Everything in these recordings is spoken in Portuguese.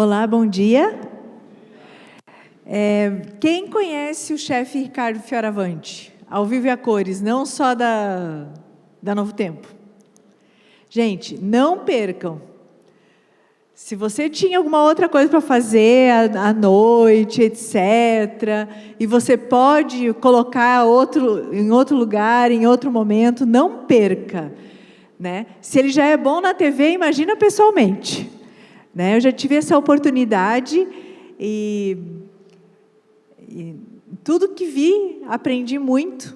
Olá, bom dia. Quem conhece o chefe Ricardo Fioravante? Ao vivo e a cores, não só da Novo Tempo. Gente, não percam. Se você tinha alguma outra coisa para fazer à noite, etc., e você pode colocar em outro lugar, em outro momento, não perca. Né? Se ele já é bom na TV, imagina pessoalmente. Né? Eu já tive essa oportunidade e tudo que vi, aprendi muito.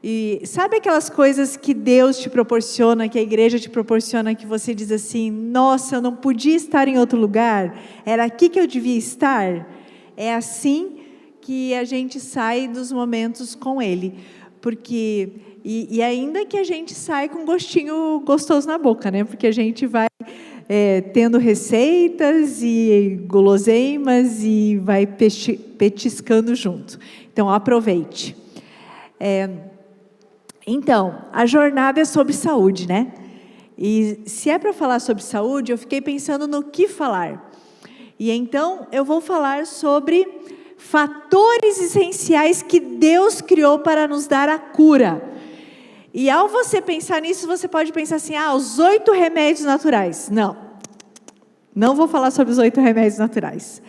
E sabe aquelas coisas que Deus te proporciona, que a igreja te proporciona, que você diz assim, nossa, eu não podia estar em outro lugar, era aqui que eu devia estar? É assim que a gente sai dos momentos com Ele. Porque, e ainda que a gente sai com um gostinho gostoso na boca, né? Porque a gente vai tendo receitas e guloseimas e vai petiscando junto. Então, aproveite. Então, a jornada é sobre saúde, né? E se é para falar sobre saúde, eu fiquei pensando no que falar. E então, eu vou falar sobre fatores essenciais que Deus criou para nos dar a cura. E ao você pensar nisso, você pode pensar assim, os 8 remédios naturais. Não vou falar sobre os 8 remédios naturais.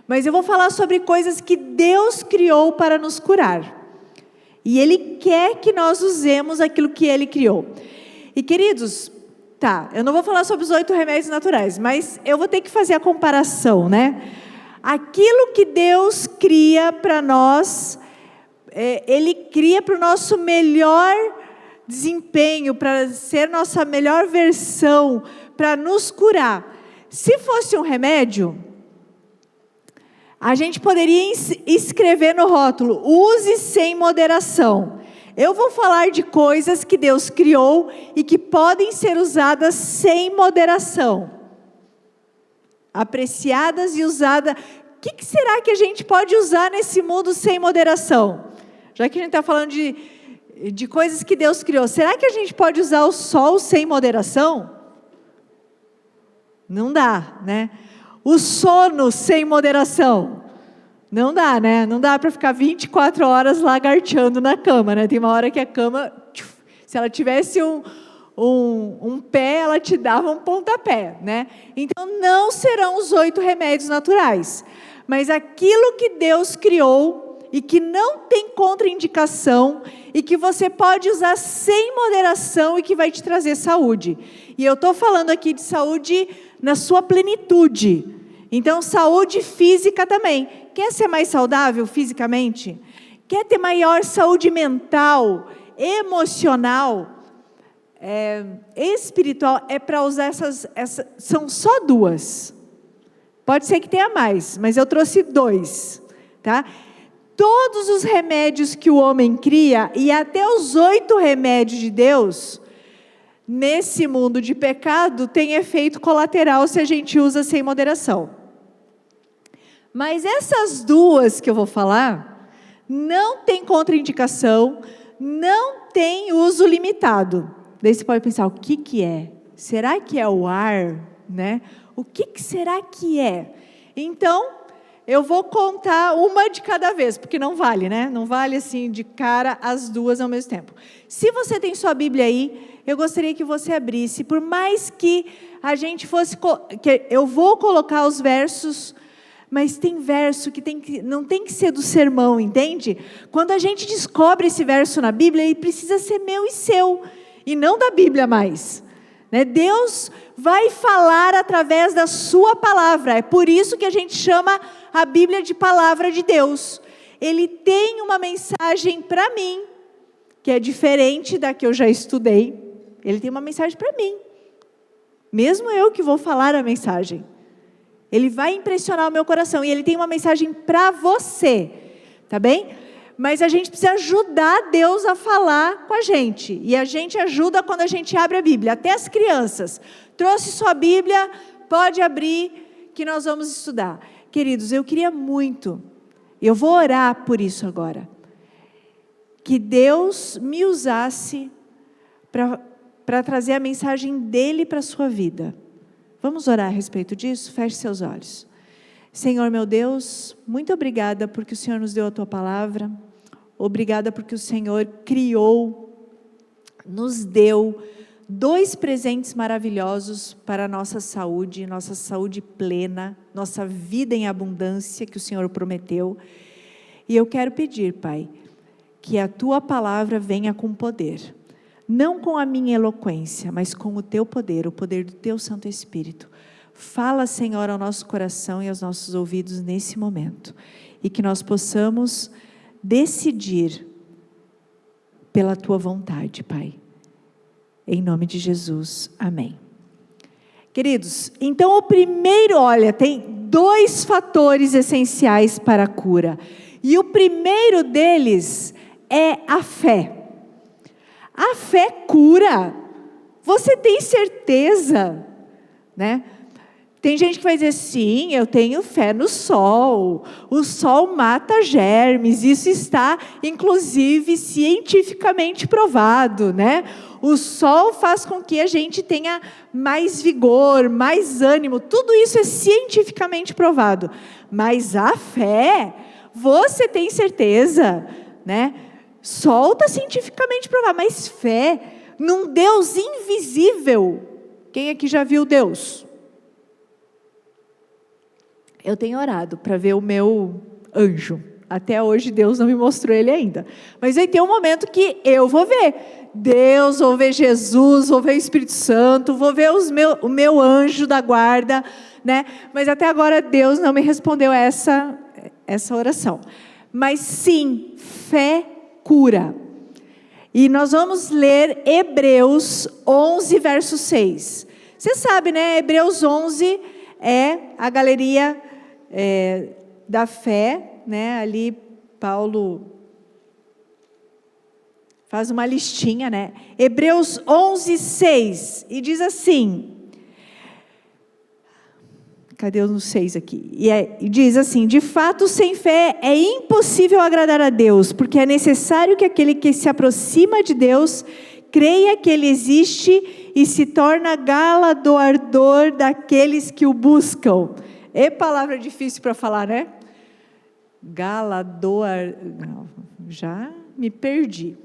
Mas eu vou falar sobre coisas que Deus criou para nos curar. E Ele quer que nós usemos aquilo que Ele criou. E queridos, eu não vou falar sobre os 8 remédios naturais, mas eu vou ter que fazer a comparação, né? Aquilo que Deus cria para nós, Ele cria para o nosso melhor desempenho, para ser nossa melhor versão, para nos curar. Se fosse um remédio, a gente poderia escrever no rótulo, use sem moderação. Eu vou falar de coisas que Deus criou e que podem ser usadas sem moderação. Apreciadas e usadas. O que será que a gente pode usar nesse mundo sem moderação? Já que a gente está falando de coisas que Deus criou, será que a gente pode usar o sol sem moderação? Não dá, né? O sono sem moderação. Não dá, né? Não dá para ficar 24 horas lagarteando na cama, né? Tem uma hora que a cama, se ela tivesse um pé, ela te dava um pontapé, né? Então, não serão os 8 remédios naturais. Mas aquilo que Deus criou e que não tem contraindicação e que você pode usar sem moderação e que vai te trazer saúde. E eu estou falando aqui de saúde na sua plenitude. Então, saúde física também. Quer ser mais saudável fisicamente? Quer ter maior saúde mental, emocional, espiritual? É para usar essas, são só 2. Pode ser que tenha mais, mas eu trouxe 2, tá? Todos os remédios que o homem cria, e até os 8 remédios de Deus, nesse mundo de pecado, tem efeito colateral se a gente usa sem moderação. Mas essas 2 que eu vou falar, não tem contraindicação, não tem uso limitado. Daí você pode pensar, o que é? Será que é o ar? Né? O que será que é? Então, eu vou contar uma de cada vez, porque não vale, né? Não vale assim de cara as 2 ao mesmo tempo. Se você tem sua Bíblia aí, eu gostaria que você abrisse, por mais que a gente fosse, eu vou colocar os versos, mas tem verso que não tem que ser do sermão, entende? Quando a gente descobre esse verso na Bíblia, ele precisa ser meu e seu, e não da Bíblia mais. Né? Deus vai falar através da sua palavra, é por isso que a gente chama a Bíblia de palavra de Deus. Ele tem uma mensagem para mim, que é diferente da que eu já estudei. Ele tem uma mensagem para mim, mesmo eu que vou falar a mensagem. Ele vai impressionar o meu coração, e Ele tem uma mensagem para você, tá bem? Mas a gente precisa ajudar Deus a falar com a gente, e a gente ajuda quando a gente abre a Bíblia, até as crianças. Trouxe sua Bíblia, pode abrir, que nós vamos estudar. Queridos, eu queria muito, eu vou orar por isso agora, que Deus me usasse para trazer a mensagem dEle para a sua vida. Vamos orar a respeito disso? Feche seus olhos. Senhor meu Deus, muito obrigada porque o Senhor nos deu a Tua palavra, obrigada porque o Senhor criou, nos deu 2 presentes maravilhosos para a nossa saúde plena, nossa vida em abundância que o Senhor prometeu. E eu quero pedir, Pai, que a Tua palavra venha com poder, não com a minha eloquência, mas com o Teu poder, o poder do Teu Santo Espírito. Fala, Senhor, ao nosso coração e aos nossos ouvidos nesse momento, e que nós possamos decidir pela Tua vontade, Pai. Em nome de Jesus, amém. Queridos, então o primeiro, olha, tem 2 fatores essenciais para a cura. E o primeiro deles é a fé. A fé cura. Você tem certeza, né? Tem gente que vai dizer, sim, eu tenho fé no sol. O sol mata germes. Isso está, inclusive, cientificamente provado, né? O sol faz com que a gente tenha mais vigor, mais ânimo. Tudo isso é cientificamente provado. Mas a fé, você tem certeza, né? Sol está cientificamente provado, mas fé num Deus invisível. Quem aqui já viu Deus? Eu tenho orado para ver o meu anjo. Até hoje Deus não me mostrou ele ainda. Mas aí tem um momento que eu vou ver Deus, vou ver Jesus, vou ver o Espírito Santo, vou ver o meu anjo da guarda, né? Mas até agora Deus não me respondeu essa oração. Mas sim, fé cura. E nós vamos ler Hebreus 11, verso 6. Você sabe, né? Hebreus 11 é a galeria da fé, né? Ali Paulo faz uma listinha, né? Hebreus 11, 6, e diz assim, cadê os 6 aqui? E diz assim, de fato sem fé é impossível agradar a Deus, porque é necessário que aquele que se aproxima de Deus creia que Ele existe e se torna galardoador daqueles que o buscam. É palavra difícil para falar, né? Já me perdi.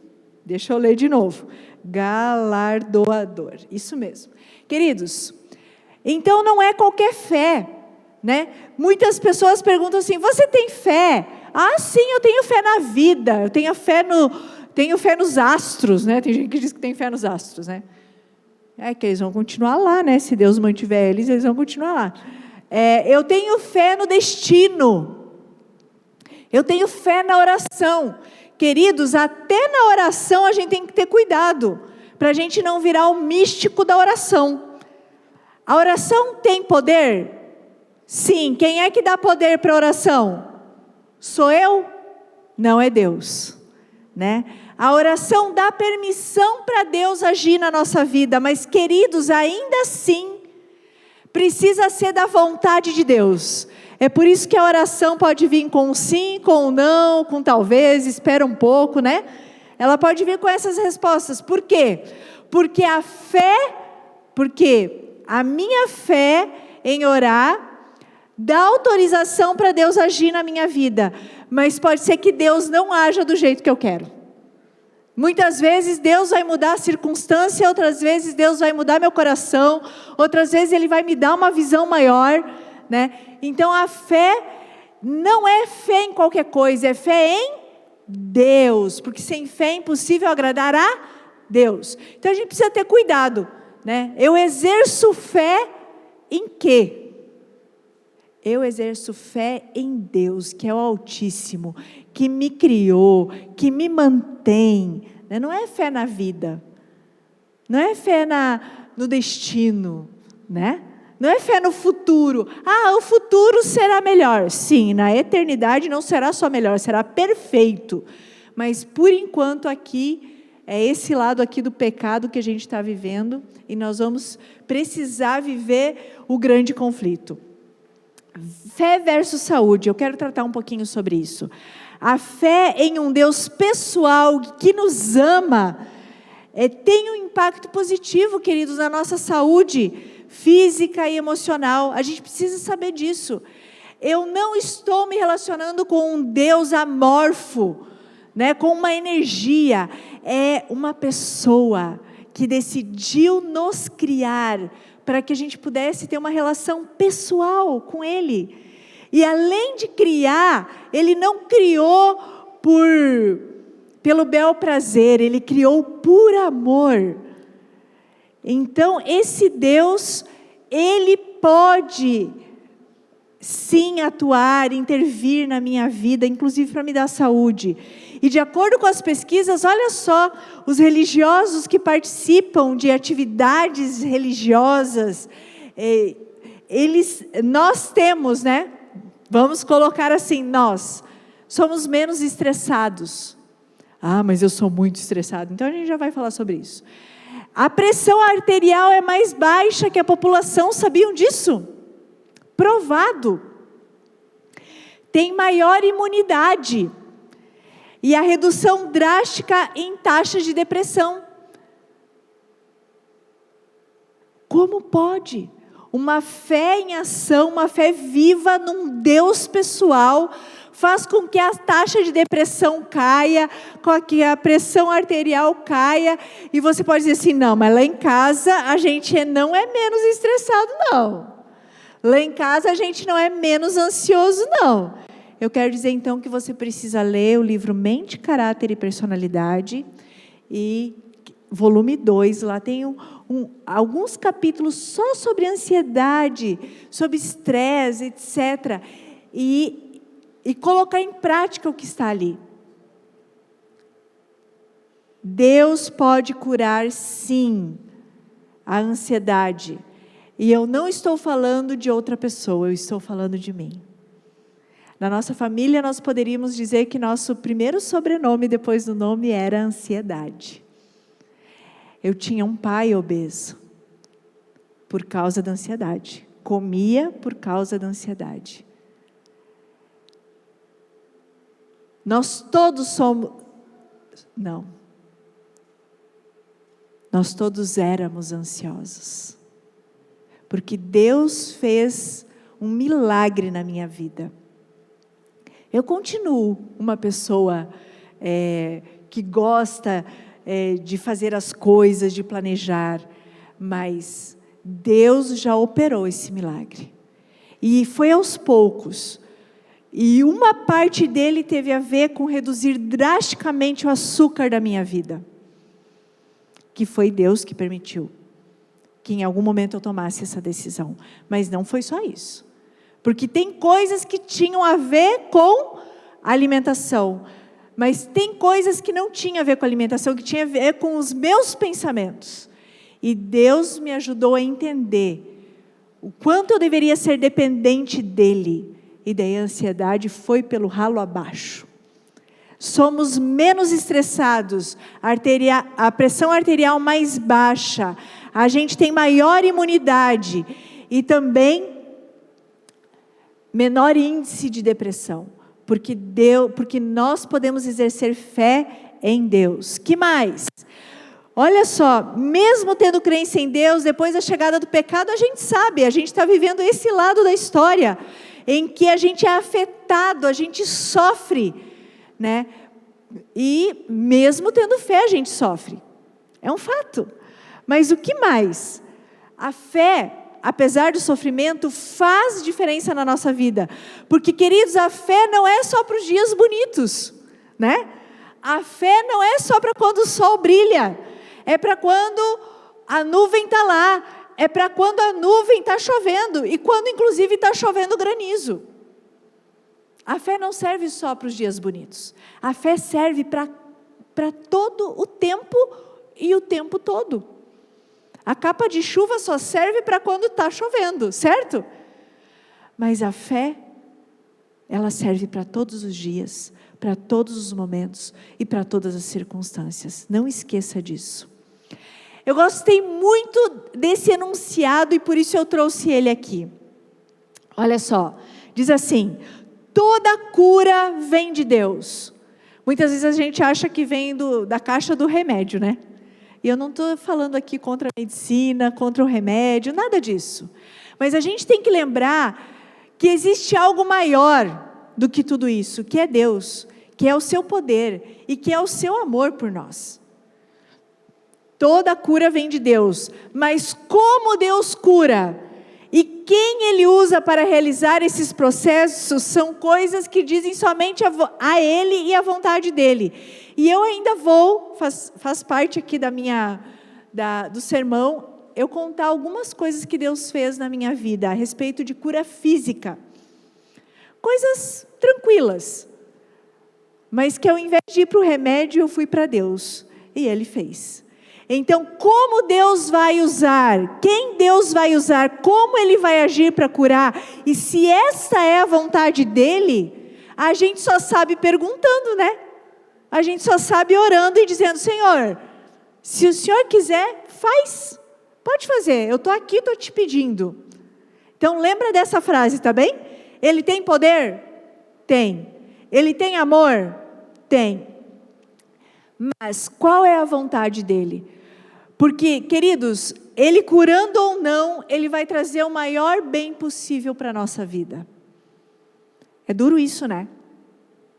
Deixa eu ler de novo. Galardoador. Isso mesmo. Queridos, então não é qualquer fé, né? Muitas pessoas perguntam assim, você tem fé? Ah, sim, eu tenho fé na vida, eu tenho fé nos astros, né? Tem gente que diz que tem fé nos astros, né? É que eles vão continuar lá, né? Se Deus mantiver eles vão continuar lá. Eu tenho fé no destino. Eu tenho fé na oração. Queridos, até na oração a gente tem que ter cuidado, para a gente não virar o místico da oração. A oração tem poder? Sim. Quem é que dá poder para a oração? Sou eu? Não, é Deus, né? A oração dá permissão para Deus agir na nossa vida, mas queridos, ainda assim, precisa ser da vontade de Deus. É por isso que a oração pode vir com sim, com não, com talvez, espera um pouco, né? Ela pode vir com essas respostas. Por quê? Porque a minha fé em orar dá autorização para Deus agir na minha vida. Mas pode ser que Deus não haja do jeito que eu quero. Muitas vezes Deus vai mudar a circunstância, outras vezes Deus vai mudar meu coração, outras vezes Ele vai me dar uma visão maior, né? Então a fé não é fé em qualquer coisa, é fé em Deus, porque sem fé é impossível agradar a Deus. Então a gente precisa ter cuidado, né? Eu exerço fé em quê? Eu exerço fé em Deus, que é o Altíssimo, que me criou, que me mantém. Não é fé na vida, não é fé no destino, né? Não é fé no futuro. O futuro será melhor. Sim, na eternidade não será só melhor, será perfeito. Mas por enquanto aqui, é esse lado aqui do pecado que a gente está vivendo, e nós vamos precisar viver o grande conflito. Fé versus saúde, eu quero tratar um pouquinho sobre isso. A fé em um Deus pessoal que nos ama tem um impacto positivo, queridos, na nossa saúde física e emocional. A gente precisa saber disso. eu não estou me relacionando com um Deus amorfo, né, com uma energia. É uma pessoa que decidiu nos criar para que a gente pudesse ter uma relação pessoal com Ele. E além de criar, Ele não criou pelo bel prazer, Ele criou por amor. Então, esse Deus, Ele pode sim atuar, intervir na minha vida, inclusive para me dar saúde. E de acordo com as pesquisas, olha só, os religiosos que participam de atividades religiosas, nós temos, né? Vamos colocar assim, nós somos menos estressados. Ah, mas eu sou muito estressado. Então a gente já vai falar sobre isso. A pressão arterial é mais baixa que a população, sabiam disso? Provado. Tem maior imunidade. E a redução drástica em taxas de depressão. Como pode? Uma fé em ação, uma fé viva num Deus pessoal, faz com que a taxa de depressão caia, com que a pressão arterial caia, e você pode dizer assim, não, mas lá em casa a gente não é menos estressado, não. Lá em casa a gente não é menos ansioso, não. Eu quero dizer então que você precisa ler o livro Mente, Caráter e Personalidade, e volume 2, lá tem alguns capítulos só sobre ansiedade, sobre estresse, etc. E colocar em prática o que está ali. Deus pode curar, sim, a ansiedade. E eu não estou falando de outra pessoa, eu estou falando de mim. Na nossa família, nós poderíamos dizer que nosso primeiro sobrenome depois do nome era ansiedade. Eu tinha um pai obeso, por causa da ansiedade. Comia por causa da ansiedade. Nós todos somos... Não. Nós todos éramos ansiosos. Porque Deus fez um milagre na minha vida. Eu continuo uma pessoa que gosta de fazer as coisas, de planejar, mas Deus já operou esse milagre. E foi aos poucos. E uma parte dele teve a ver com reduzir drasticamente o açúcar da minha vida. Que foi Deus que permitiu que em algum momento eu tomasse essa decisão. Mas não foi só isso. Porque tem coisas que tinham a ver com alimentação. Mas tem coisas que não tinham a ver com alimentação, que tinham a ver com os meus pensamentos. E Deus me ajudou a entender o quanto eu deveria ser dependente dEle. E daí a ansiedade foi pelo ralo abaixo. Somos menos estressados, a pressão arterial mais baixa, a gente tem maior imunidade e também menor índice de depressão, porque nós podemos exercer fé em Deus. Que mais? Olha só, mesmo tendo crença em Deus, depois da chegada do pecado, a gente sabe, a gente está vivendo esse lado da história, em que a gente é afetado, a gente sofre, né? E mesmo tendo fé, a gente sofre. É um fato. Mas o que mais? A fé, apesar do sofrimento, faz diferença na nossa vida. Porque, queridos, a fé não é só para os dias bonitos, né? A fé não é só para quando o sol brilha. É para quando a nuvem está lá. É para quando a nuvem está chovendo. E quando, inclusive, está chovendo granizo. A fé não serve só para os dias bonitos. A fé serve para todo o tempo e o tempo todo. A capa de chuva só serve para quando está chovendo, certo? Mas a fé, ela serve para todos os dias, para todos os momentos e para todas as circunstâncias. Não esqueça disso. Eu gostei muito desse enunciado e por isso eu trouxe ele aqui. Olha só, diz assim: toda cura vem de Deus. Muitas vezes a gente acha que vem da caixa do remédio, né? E eu não estou falando aqui contra a medicina, contra o remédio, nada disso. Mas a gente tem que lembrar que existe algo maior do que tudo isso, que é Deus, que é o seu poder e que é o seu amor por nós. Toda cura vem de Deus, mas como Deus cura e quem Ele usa para realizar esses processos são coisas que dizem somente a Ele e a vontade dEle. E eu ainda faz parte aqui do sermão, eu contar algumas coisas que Deus fez na minha vida a respeito de cura física. Coisas tranquilas, mas que ao invés de ir para o remédio, eu fui para Deus, e Ele fez. Então, como Deus vai usar, quem Deus vai usar, como Ele vai agir para curar, e se essa é a vontade dEle, a gente só sabe perguntando, né? A gente só sabe orando e dizendo, Senhor, se o Senhor quiser, faz, pode fazer, eu estou aqui, estou te pedindo. Então, lembra dessa frase, tá bem? Ele tem poder? Tem. Ele tem amor? Tem. Mas qual é a vontade dEle? Porque, queridos, Ele curando ou não, Ele vai trazer o maior bem possível para a nossa vida. É duro isso, né?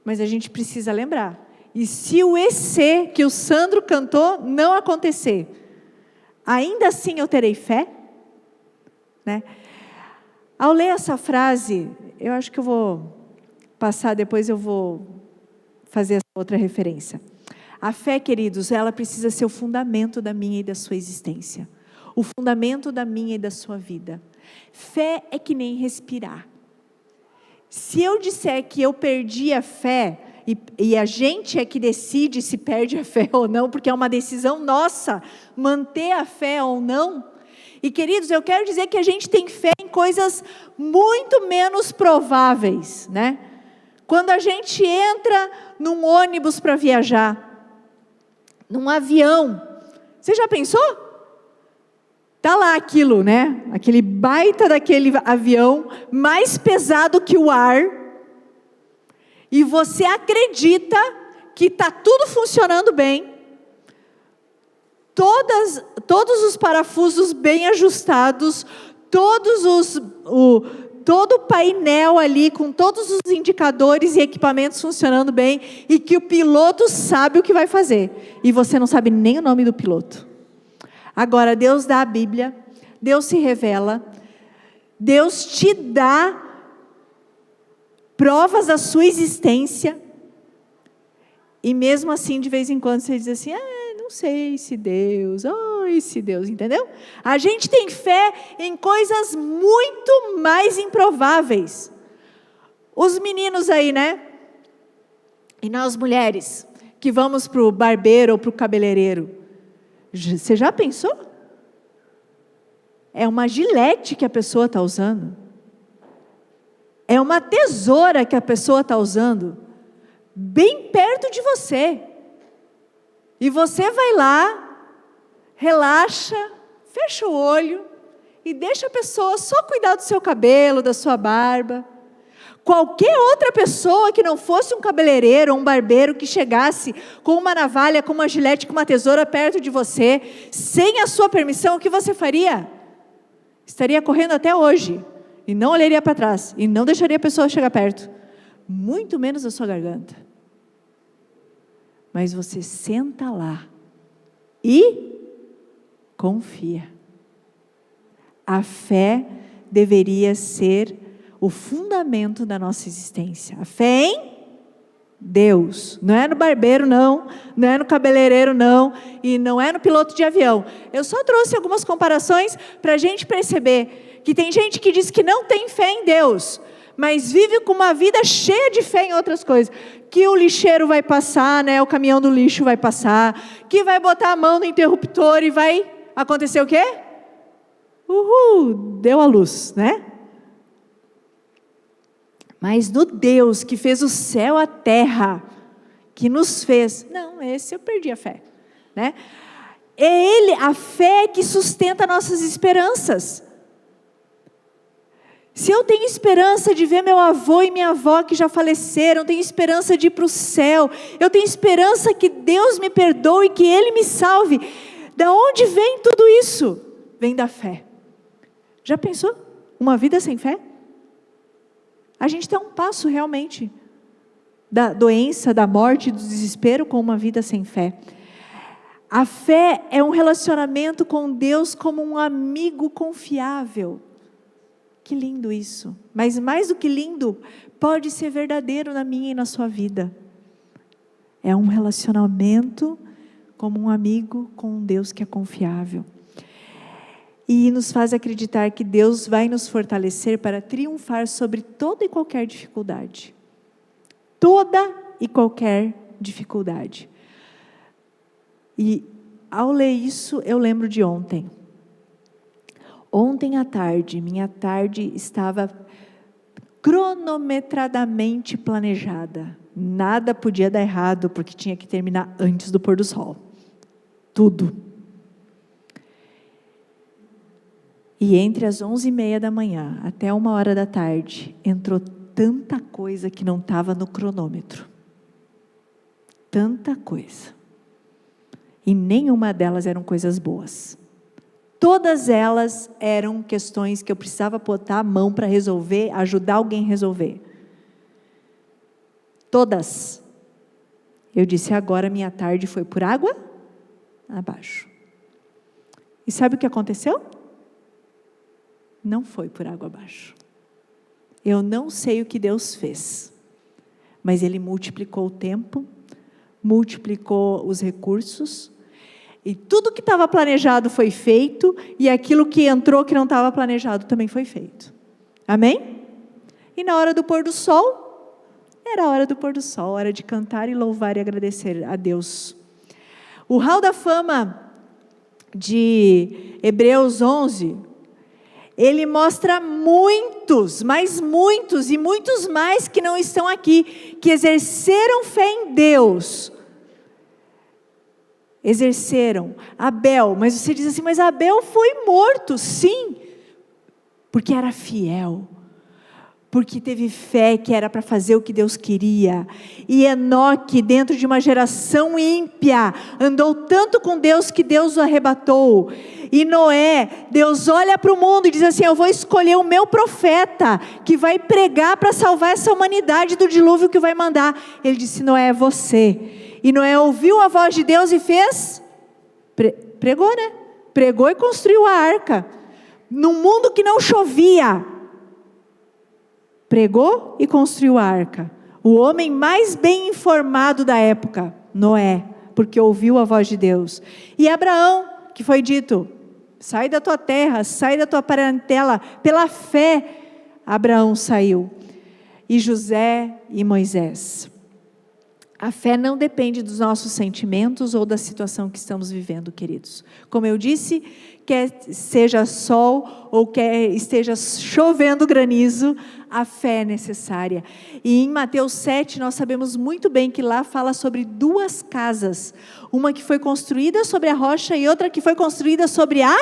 Mas a gente precisa lembrar. E se o EC que o Sandro cantou não acontecer, ainda assim eu terei fé? Né? Ao ler essa frase, eu acho que eu vou passar, depois eu vou fazer essa outra referência. A fé, queridos, ela precisa ser o fundamento da minha e da sua existência. O fundamento da minha e da sua vida. Fé é que nem respirar. Se eu disser que eu perdi a fé, e a gente é que decide se perde a fé ou não, porque é uma decisão nossa, manter a fé ou não. E queridos, eu quero dizer que a gente tem fé em coisas muito menos prováveis, né? Quando a gente entra num ônibus para viajar, num avião, você já pensou? Tá lá aquilo, né? Aquele baita daquele avião, mais pesado que o ar, e você acredita que está tudo funcionando bem, todos os parafusos bem ajustados, todo o painel ali, com todos os indicadores e equipamentos funcionando bem, e que o piloto sabe o que vai fazer, e você não sabe nem o nome do piloto. Agora, Deus dá a Bíblia, Deus se revela, Deus te dá provas da sua existência, e mesmo assim, de vez em quando, você diz assim, não sei se Deus, se Deus, entendeu? A gente tem fé em coisas muito mais improváveis. Os meninos aí, né? E nós mulheres, que vamos para o barbeiro ou para o cabeleireiro. Você já pensou? É uma gilete que a pessoa está usando. É uma tesoura que a pessoa está usando. Bem perto de você. E você vai lá, relaxa, fecha o olho e deixa a pessoa só cuidar do seu cabelo, da sua barba. Qualquer outra pessoa que não fosse um cabeleireiro ou um barbeiro que chegasse com uma navalha, com uma gilete, com uma tesoura perto de você, sem a sua permissão, o que você faria? Estaria correndo até hoje e não olharia para trás e não deixaria a pessoa chegar perto, muito menos a sua garganta. Mas você senta lá e confia. A fé deveria ser o fundamento da nossa existência. A fé em Deus. Não é no barbeiro, não é no cabeleireiro, não, e não é no piloto de avião. Eu só trouxe algumas comparações para a gente perceber que tem gente que diz que não tem fé em Deus, mas vive com uma vida cheia de fé em outras coisas. Que o lixeiro vai passar, né? O caminhão do lixo vai passar, que vai botar a mão no interruptor e vai acontecer o quê? Deu a luz, né? Mas no Deus que fez o céu, a terra, que nos fez, não, esse eu perdi a fé, né? É Ele, a fé que sustenta nossas esperanças. Se eu tenho esperança de ver meu avô e minha avó que já faleceram, eu tenho esperança de ir para o céu, eu tenho esperança que Deus me perdoe, que Ele me salve. Da onde vem tudo isso? Vem da fé. Já pensou? Uma vida sem fé? A gente está um passo realmente da doença, da morte, do desespero com uma vida sem fé. A fé é um relacionamento com Deus como um amigo confiável. Que lindo isso. Mas mais do que lindo, pode ser verdadeiro na minha e na sua vida. É um relacionamento como um amigo com um Deus que é confiável. E nos faz acreditar que Deus vai nos fortalecer para triunfar sobre toda e qualquer dificuldade. Toda e qualquer dificuldade. E ao ler isso, eu lembro de ontem. Ontem à tarde, minha tarde estava cronometradamente planejada. Nada podia dar errado, porque tinha que terminar antes do pôr do sol. Tudo. E entre as 11h30 da manhã até 1h da tarde, entrou tanta coisa que não estava no cronômetro. Tanta coisa. E nenhuma delas eram coisas boas. Todas elas eram questões que eu precisava botar a mão para resolver, ajudar alguém a resolver. Todas. Eu disse, agora minha tarde foi por água abaixo. E sabe o que aconteceu? Não foi por água abaixo. Eu não sei o que Deus fez, mas Ele multiplicou o tempo, multiplicou os recursos, e tudo que estava planejado foi feito, e aquilo que entrou que não estava planejado também foi feito. Amém? E na hora do pôr do sol, era a hora do pôr do sol, hora de cantar e louvar e agradecer a Deus. O Hall da Fama de Hebreus 11, ele mostra muitos, mas muitos e muitos mais que não estão aqui, que exerceram fé em Deus. Exerceram. Abel, mas você diz assim, mas Abel foi morto. Sim, porque era fiel. Porque teve fé que era para fazer o que Deus queria. E Enoque, dentro de uma geração ímpia, andou tanto com Deus que Deus o arrebatou. E Noé, Deus olha para o mundo e diz assim, eu vou escolher o meu profeta, que vai pregar para salvar essa humanidade do dilúvio que vai mandar. Ele disse, Noé, é você. E Noé ouviu a voz de Deus e fez? Pregou, né? Pregou e construiu a arca. Num mundo que não chovia, pregou e construiu a arca. O homem mais bem informado da época, Noé, porque ouviu a voz de Deus. E Abraão, que foi dito, sai da tua terra, sai da tua parentela, pela fé, Abraão saiu. E José e Moisés. A fé não depende dos nossos sentimentos ou da situação que estamos vivendo, queridos. Como eu disse, quer seja sol ou quer esteja chovendo granizo, a fé é necessária. E em Mateus 7, nós sabemos muito bem que lá fala sobre duas casas. Uma que foi construída sobre a rocha e outra que foi construída sobre a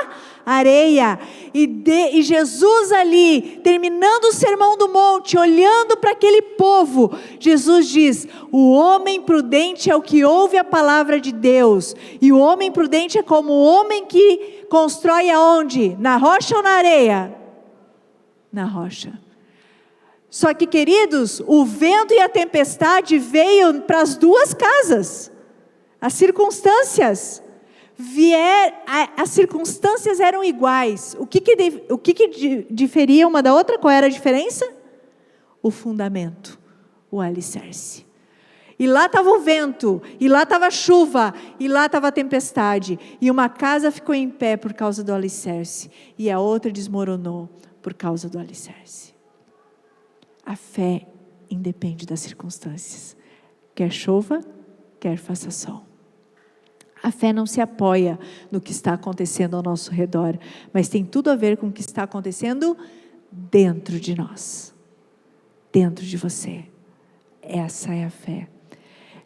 areia. E Jesus ali, terminando o sermão do monte, olhando para aquele povo, Jesus diz, o homem prudente é o que ouve a palavra de Deus. E o homem prudente é como o homem que constrói aonde? Na rocha ou na areia? Na rocha. Só que, queridos, o vento e a tempestade veio para as duas casas. As circunstâncias as circunstâncias eram iguais. O que diferia uma da outra? Qual era a diferença? O fundamento, o alicerce. E lá estava o vento, e lá estava a chuva, e lá estava a tempestade. E uma casa ficou em pé por causa do alicerce, e a outra desmoronou por causa do alicerce. A fé independe das circunstâncias. Quer chova, quer faça sol. A fé não se apoia no que está acontecendo ao nosso redor, mas tem tudo a ver com o que está acontecendo dentro de nós. Dentro de você. Essa é a fé.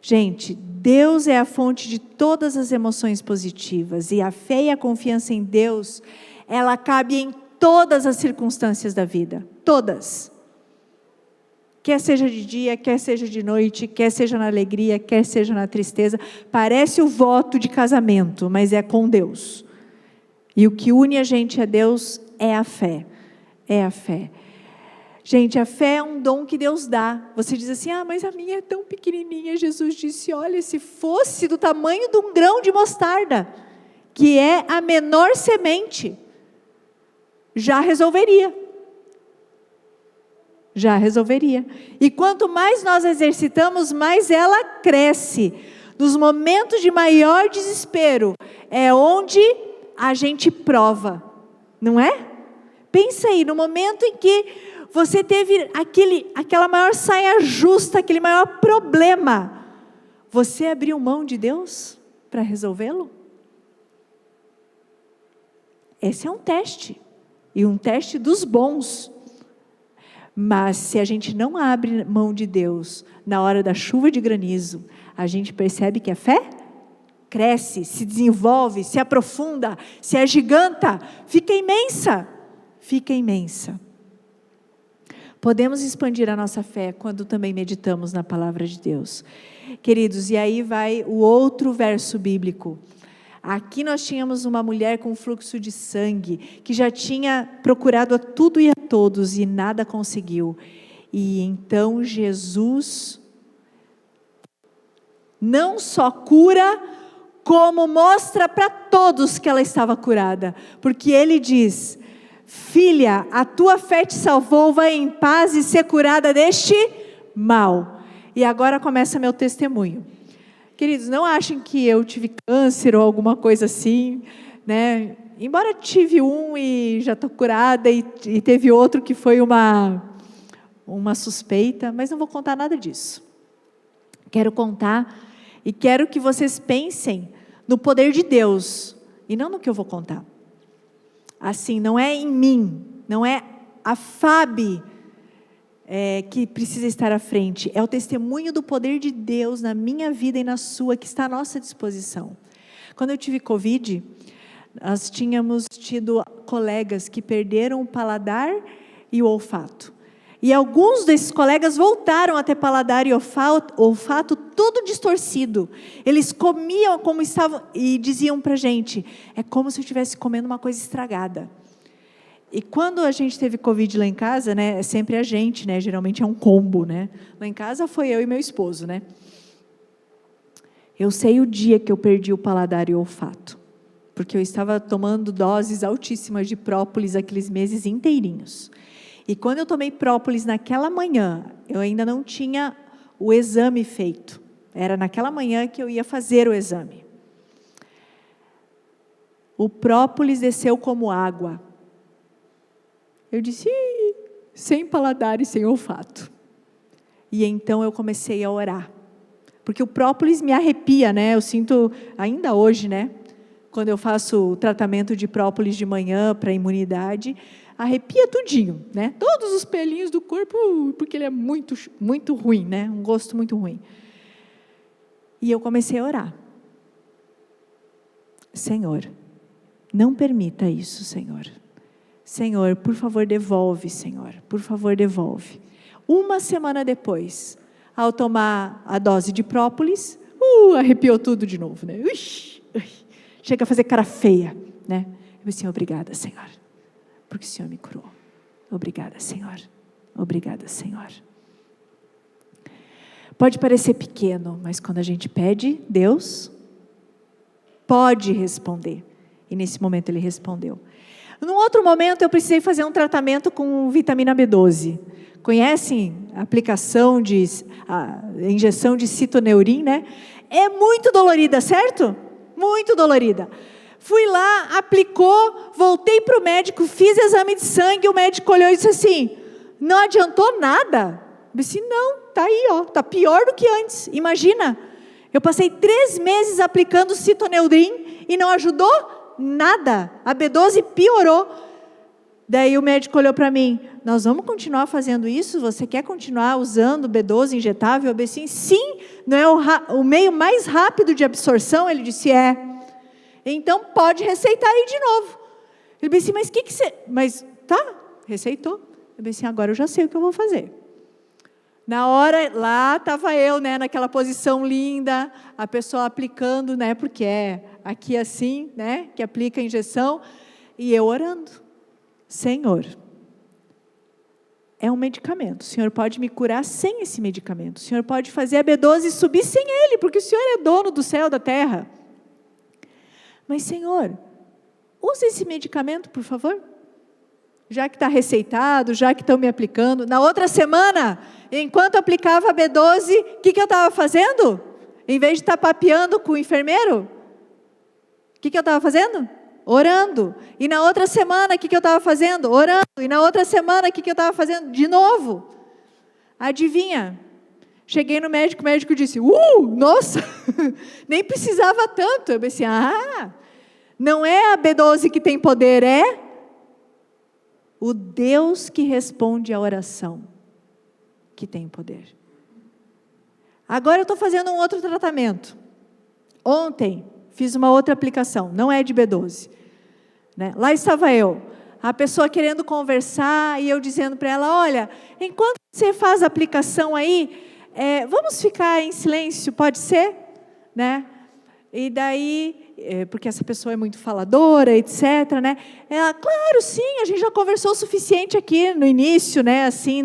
Gente, Deus é a fonte de todas as emoções positivas, e a fé e a confiança em Deus, ela cabe em todas as circunstâncias da vida. Todas. Quer seja de dia, quer seja de noite, quer seja na alegria, quer seja na tristeza. Parece o voto de casamento, mas é com Deus. E o que une a gente a Deus é a fé. É a fé. Gente, a fé é um dom que Deus dá. Você diz assim, mas a minha é tão pequenininha. Jesus disse, olha, se fosse do tamanho de um grão de mostarda, que é a menor semente, já resolveria. Já resolveria. E quanto mais nós exercitamos, mais ela cresce. Nos momentos de maior desespero, é onde a gente prova, não é? Pensa aí, no momento em que você teve aquela maior saia justa, aquele maior problema, você abriu mão de Deus para resolvê-lo? Esse é um teste, e um teste dos bons. Mas se a gente não abre mão de Deus na hora da chuva de granizo, a gente percebe que a fé cresce, se desenvolve, se aprofunda, se agiganta, fica imensa. Fica imensa. Podemos expandir a nossa fé quando também meditamos na palavra de Deus. Queridos, e aí vai o outro verso bíblico. Aqui nós tínhamos uma mulher com fluxo de sangue, que já tinha procurado a tudo e a todos e nada conseguiu. E então Jesus não só cura, como mostra para todos que ela estava curada. Porque ele diz, filha, a tua fé te salvou, vai em paz e ser curada deste mal. E agora começa meu testemunho. Queridos, não achem que eu tive câncer ou alguma coisa assim, né? Embora tive um e já estou curada, e teve outro que foi uma suspeita, mas não vou contar nada disso. Quero contar e quero que vocês pensem no poder de Deus e não no que eu vou contar. Assim, não é em mim, não é a Fábio que precisa estar à frente, é o testemunho do poder de Deus na minha vida e na sua, que está à nossa disposição. Quando eu tive Covid, nós tínhamos tido colegas que perderam o paladar e o olfato. E alguns desses colegas voltaram a ter paladar e olfato tudo distorcido. Eles comiam como estavam e diziam para a gente, é como se eu estivesse comendo uma coisa estragada. E quando a gente teve Covid lá em casa, né, é sempre a gente, né, geralmente é um combo, né? Lá em casa foi eu e meu esposo, né? Eu sei o dia que eu perdi o paladar e o olfato, porque eu estava tomando doses altíssimas de própolis aqueles meses inteirinhos. E quando eu tomei própolis naquela manhã, eu ainda não tinha o exame feito. Era naquela manhã que eu ia fazer o exame. O própolis desceu como água. Eu disse, sem paladar e sem olfato. E então eu comecei a orar. Porque o própolis me arrepia, né? Eu sinto, ainda hoje, né? Quando eu faço o tratamento de própolis de manhã para imunidade, arrepia tudinho, né? Todos os pelinhos do corpo, porque ele é muito, muito ruim, né? Um gosto muito ruim. E eu comecei a orar. Senhor, não permita isso, Senhor. Senhor, por favor, devolve, Senhor. Por favor, devolve. Uma semana depois, ao tomar a dose de própolis, arrepiou tudo de novo, né? Chega a fazer cara feia, né? Eu disse, obrigada, Senhor, porque o Senhor me curou. Obrigada, Senhor. Obrigada, Senhor. Pode parecer pequeno, mas quando a gente pede, Deus pode responder. E nesse momento Ele respondeu. Num outro momento, eu precisei fazer um tratamento com vitamina B12. Conhecem a aplicação a injeção de citoneurin, né? É muito dolorida, certo? Muito dolorida. Fui lá, aplicou, voltei para o médico, fiz exame de sangue, o médico olhou e disse assim, não adiantou nada? Eu disse, não, está aí, está pior do que antes. Imagina, eu passei 3 meses aplicando citoneurin e não ajudou nada, a B12 piorou. Daí o médico olhou para mim, nós vamos continuar fazendo isso? Você quer continuar usando B12 injetável? Eu disse, sim, não é o meio mais rápido de absorção? Ele disse, então pode receitar aí de novo. Ele disse, mas o que você... Mas tá, receitou. Eu disse, agora eu já sei o que eu vou fazer. Na hora, lá estava eu, né, naquela posição linda, a pessoa aplicando, né, porque é aqui assim, né, que aplica a injeção, e eu orando. Senhor, é um medicamento. O Senhor pode me curar sem esse medicamento. O Senhor pode fazer a B12 subir sem ele, porque o Senhor é dono do céu e da terra. Mas, Senhor, use esse medicamento, por favor. Já que está receitado, já que estão me aplicando. Na outra semana, enquanto aplicava a B12, o que eu estava fazendo? Em vez de estar papeando com o enfermeiro, o que eu estava fazendo? Orando. E na outra semana, o que eu estava fazendo? Orando. E na outra semana, o que eu estava fazendo? De novo. Adivinha? Cheguei no médico, o médico disse, nossa, nem precisava tanto. Eu pensei, não é a B12 que tem poder, é o Deus que responde à oração que tem poder. Agora eu estou fazendo um outro tratamento. Ontem, fiz uma outra aplicação, não é de B12. Né? Lá estava eu, a pessoa querendo conversar e eu dizendo para ela, olha, enquanto você faz a aplicação aí, vamos ficar em silêncio, pode ser? Né? E daí, porque essa pessoa é muito faladora, etc. Né? Ela, claro, sim, a gente já conversou o suficiente aqui no início, né, assim,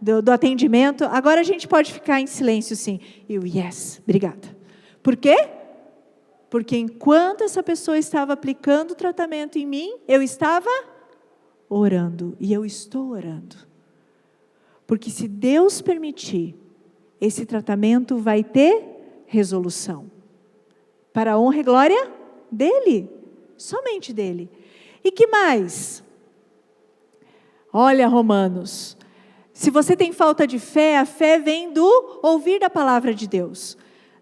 do atendimento, agora a gente pode ficar em silêncio, sim. E eu, yes, obrigada. Por quê? Porque enquanto essa pessoa estava aplicando o tratamento em mim, eu estava orando. E eu estou orando. Porque se Deus permitir, esse tratamento vai ter resolução. Para a honra e glória dEle. Somente dEle. E que mais? Olha, Romanos. Se você tem falta de fé, a fé vem do ouvir da palavra de Deus.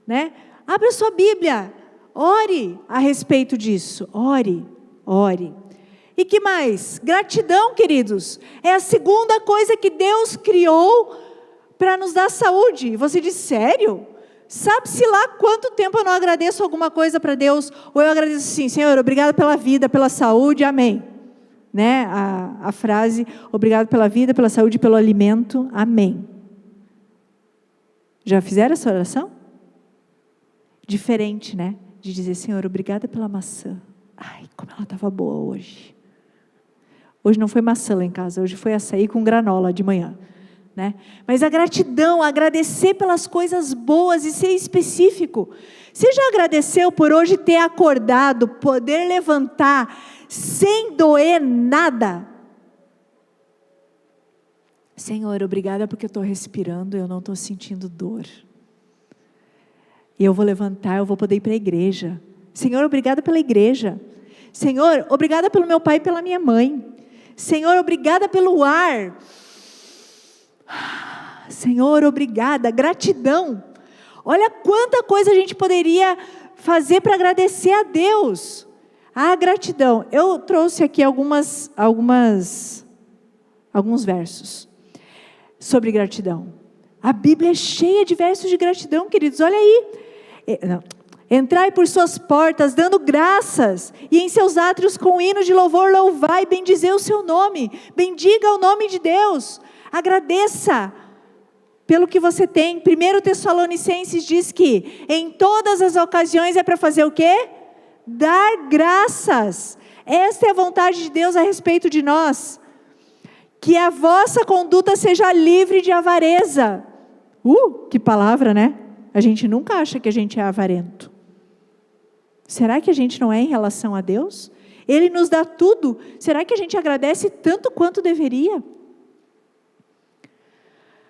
Né? Abra a sua Bíblia. Ore a respeito disso. Ore, ore. E que mais? Gratidão, queridos. É a segunda coisa que Deus criou para nos dar saúde. E você diz, sério? Sabe-se lá quanto tempo eu não agradeço alguma coisa para Deus? Ou eu agradeço assim, Senhor, obrigado pela vida, pela saúde, amém. Né? A frase, obrigado pela vida, pela saúde, pelo alimento, amém. Já fizeram essa oração? Diferente, né? De dizer, Senhor, obrigada pela maçã. Ai, como ela estava boa hoje. Hoje não foi maçã lá em casa, hoje foi açaí com granola de manhã. Né? Mas a gratidão, agradecer pelas coisas boas e ser específico. Você já agradeceu por hoje ter acordado, poder levantar, sem doer nada? Senhor, obrigada porque eu estou respirando, eu não estou sentindo dor. E eu vou levantar, eu vou poder ir para a igreja. Senhor, obrigada pela igreja. Senhor, obrigada pelo meu pai e pela minha mãe. Senhor, obrigada pelo ar. Senhor, obrigada, gratidão. Olha quanta coisa a gente poderia fazer para agradecer a Deus. A gratidão. Eu trouxe aqui alguns versos sobre gratidão. A Bíblia é cheia de versos de gratidão, queridos. Olha aí. Entrai por suas portas dando graças, e em seus átrios com hinos de louvor louvai e bendizei o seu nome. Bendiga o nome de Deus. Agradeça pelo que você tem. 1 Tessalonicenses diz que em todas as ocasiões é para fazer o quê? Dar graças. Esta é a vontade de Deus a respeito de nós. Que a vossa conduta seja livre de avareza. Que palavra, né? A gente nunca acha que a gente é avarento. Será que a gente não é em relação a Deus? Ele nos dá tudo. Será que a gente agradece tanto quanto deveria?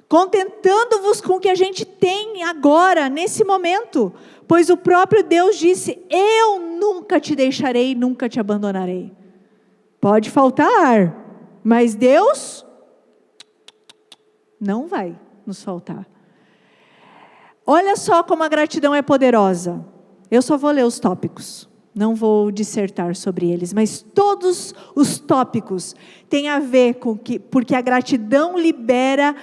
Contentando-vos com o que a gente tem agora, nesse momento. Pois o próprio Deus disse, eu nunca te deixarei, nunca te abandonarei. Pode faltar ar, mas Deus não vai nos faltar. Olha só como a gratidão é poderosa. Eu só vou ler os tópicos. Não vou dissertar sobre eles, mas todos os tópicos têm a ver com porque a gratidão libera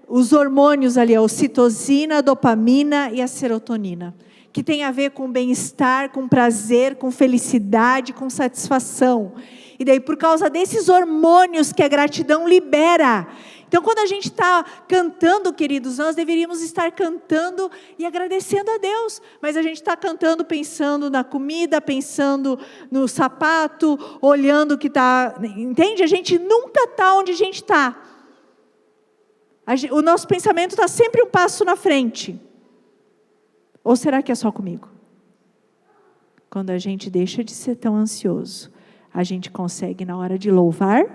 os hormônios ali, a ocitocina, a dopamina e a serotonina, que tem a ver com bem-estar, com prazer, com felicidade, com satisfação. E daí, por causa desses hormônios que a gratidão libera. Então, quando a gente está cantando, queridos, nós deveríamos estar cantando e agradecendo a Deus. Mas a gente está cantando pensando na comida, pensando no sapato, olhando o que está... Entende? A gente nunca está onde a gente está. O nosso pensamento está sempre um passo na frente. Ou será que é só comigo? Quando a gente deixa de ser tão ansioso, a gente consegue, na hora de louvar.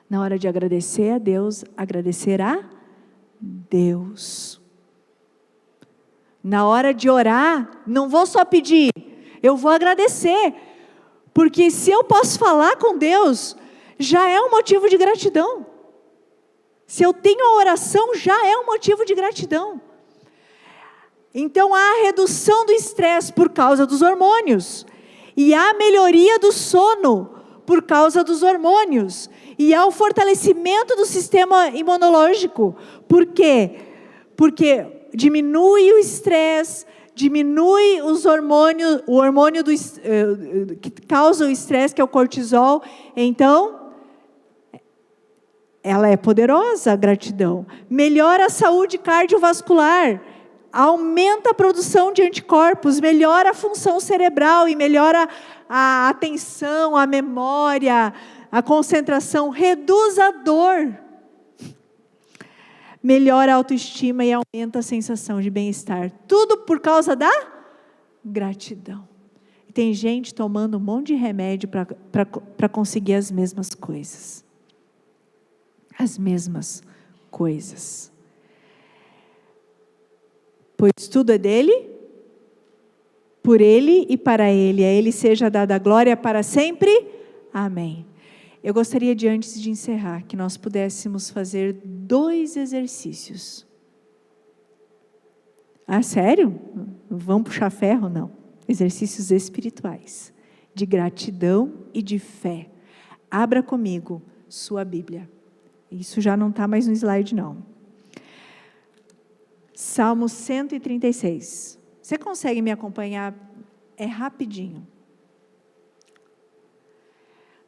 Na hora de agradecer a Deus, agradecer a Deus. Na hora de orar, não vou só pedir, eu vou agradecer. Porque se eu posso falar com Deus, já é um motivo de gratidão. Se eu tenho a oração, já é um motivo de gratidão. Então há a redução do estresse por causa dos hormônios. E há a melhoria do sono por causa dos hormônios. E há o fortalecimento do sistema imunológico. Por quê? Porque diminui o estresse, diminui os hormônios, o hormônio que causa o estresse, que é o cortisol. Então, ela é poderosa, a gratidão. Melhora a saúde cardiovascular, aumenta a produção de anticorpos, melhora a função cerebral e melhora a atenção, a memória, a concentração, reduz a dor. Melhora a autoestima e aumenta a sensação de bem-estar. Tudo por causa da gratidão. E tem gente tomando um monte de remédio para conseguir as mesmas coisas. As mesmas coisas. Pois tudo é dele, por ele e para ele. A ele seja dada a glória para sempre. Amém. Eu gostaria de, antes de encerrar, que nós pudéssemos fazer 2 exercícios. Ah, sério? Vamos puxar ferro? Não. Exercícios espirituais, de gratidão e de fé. Abra comigo sua Bíblia. Isso já não está mais no slide, não. Salmo 136. Você consegue me acompanhar? É rapidinho.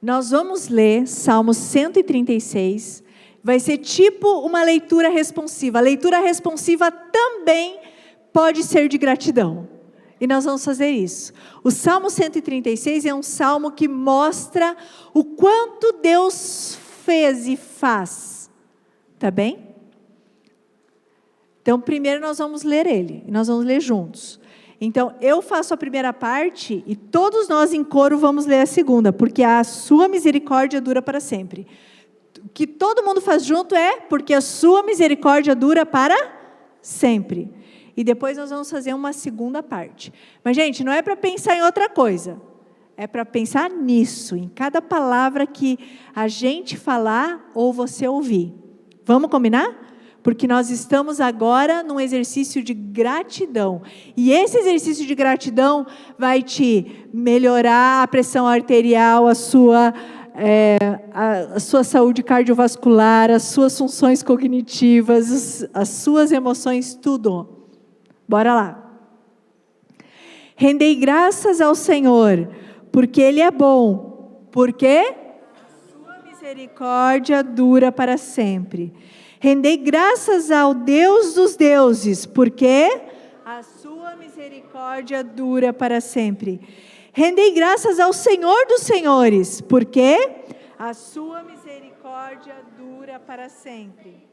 Nós vamos ler Salmo 136, vai ser tipo uma leitura responsiva. A leitura responsiva também pode ser de gratidão. E nós vamos fazer isso. O Salmo 136 é um salmo que mostra o quanto Deus fez e faz. Tá bem? Então, primeiro nós vamos ler ele, e nós vamos ler juntos. Então, eu faço a primeira parte e todos nós em coro vamos ler a segunda, porque a sua misericórdia dura para sempre. O que todo mundo faz junto é porque a sua misericórdia dura para sempre. E depois nós vamos fazer uma segunda parte. Mas, gente, não é para pensar em outra coisa. É para pensar nisso, em cada palavra que a gente falar ou você ouvir. Vamos combinar? Porque nós estamos agora num exercício de gratidão. E esse exercício de gratidão vai te melhorar a pressão arterial, a sua saúde cardiovascular, as suas funções cognitivas, as suas emoções, tudo. Bora lá. Rendei graças ao Senhor, porque Ele é bom. Porque a sua misericórdia dura para sempre. Rendei graças ao Deus dos deuses, porque a sua misericórdia dura para sempre. Rendei graças ao Senhor dos senhores, porque a sua misericórdia dura para sempre.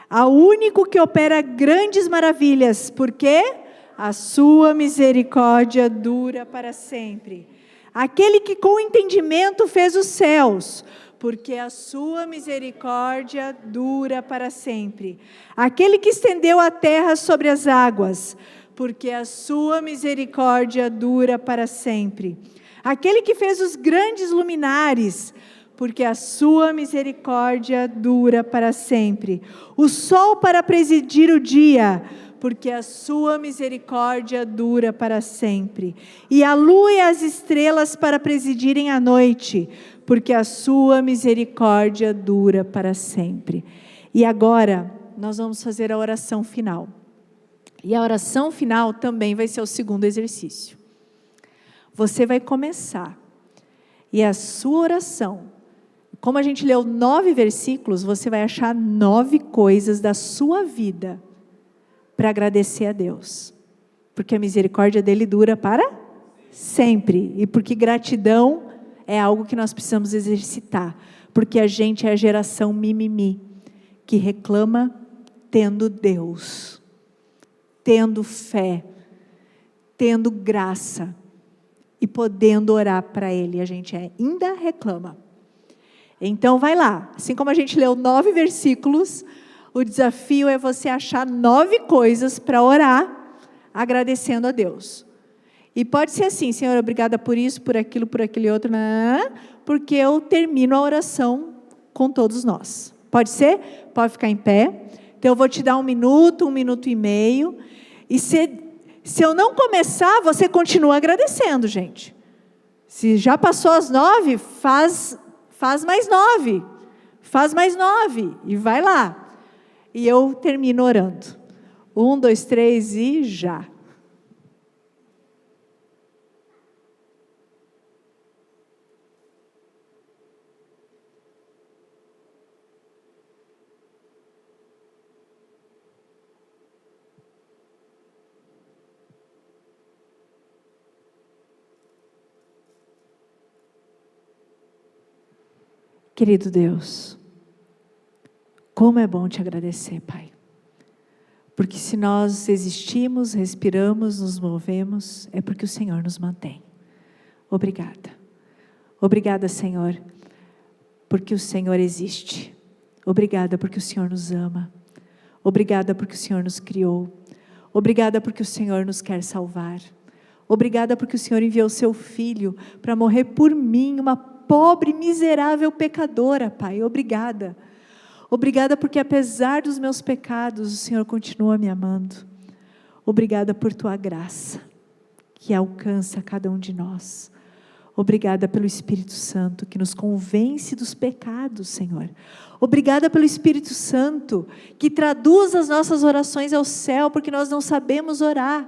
Ao único que opera grandes maravilhas, porque a sua misericórdia dura para sempre. Aquele que com entendimento fez os céus, porque a sua misericórdia dura para sempre. Aquele que estendeu a terra sobre as águas, porque a sua misericórdia dura para sempre. Aquele que fez os grandes luminares, porque a sua misericórdia dura para sempre. O sol para presidir o dia, porque a sua misericórdia dura para sempre. E a lua e as estrelas para presidirem a noite, porque a sua misericórdia dura para sempre. E agora, nós vamos fazer a oração final. E a oração final também vai ser o segundo exercício. Você vai começar. E a sua oração, como a gente leu 9 versículos, você vai achar 9 coisas da sua vida para agradecer a Deus. Porque a misericórdia dele dura para sempre. E porque gratidão é algo que nós precisamos exercitar. porque a gente é a geração mimimi, que reclama tendo Deus, tendo fé, tendo graça e podendo orar para Ele. A gente ainda reclama. Então vai lá, assim como a gente leu 9 versículos, o desafio é você achar 9 coisas para orar, agradecendo a Deus. E pode ser assim: Senhor, obrigada por isso, por aquele outro, porque eu termino a oração com todos nós. Pode ser? Pode ficar em pé. Então eu vou te dar 1 minuto, 1 minuto e meio, e se eu não começar, você continua agradecendo, gente. Se já passou as 9, faz mais 9, faz mais 9, e vai lá. E eu termino orando. 1, 2, 3 e já. Querido Deus, como é bom te agradecer, Pai. Porque se nós existimos, respiramos, nos movemos, é porque o Senhor nos mantém. Obrigada. Obrigada, Senhor, porque o Senhor existe. Obrigada porque o Senhor nos ama. Obrigada porque o Senhor nos criou. Obrigada porque o Senhor nos quer salvar. Obrigada porque o Senhor enviou o seu Filho para morrer por mim, uma pobre, miserável pecadora, Pai. Obrigada. Obrigada porque apesar dos meus pecados, o Senhor continua me amando. Obrigada por tua graça, que alcança cada um de nós. Obrigada pelo Espírito Santo, que nos convence dos pecados, Senhor. Obrigada pelo Espírito Santo, que traduz as nossas orações ao céu, porque nós não sabemos orar.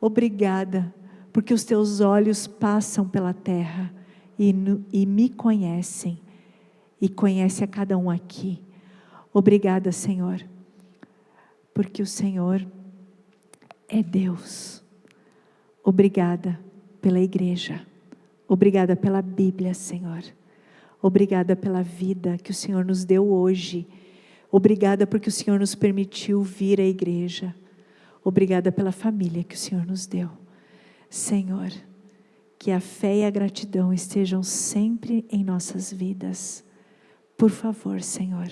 Obrigada, porque os teus olhos passam pela terra e me conhecem, e conhece a cada um aqui. Obrigada, Senhor, porque o Senhor é Deus. Obrigada pela igreja. Obrigada pela Bíblia, Senhor. Obrigada pela vida que o Senhor nos deu hoje. Obrigada porque o Senhor nos permitiu vir à igreja. Obrigada pela família que o Senhor nos deu. Senhor, que a fé e a gratidão estejam sempre em nossas vidas. Por favor, Senhor,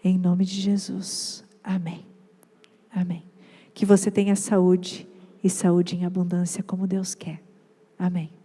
em nome de Jesus. Amém. Amém. Que você tenha saúde, e saúde em abundância como Deus quer. Amém.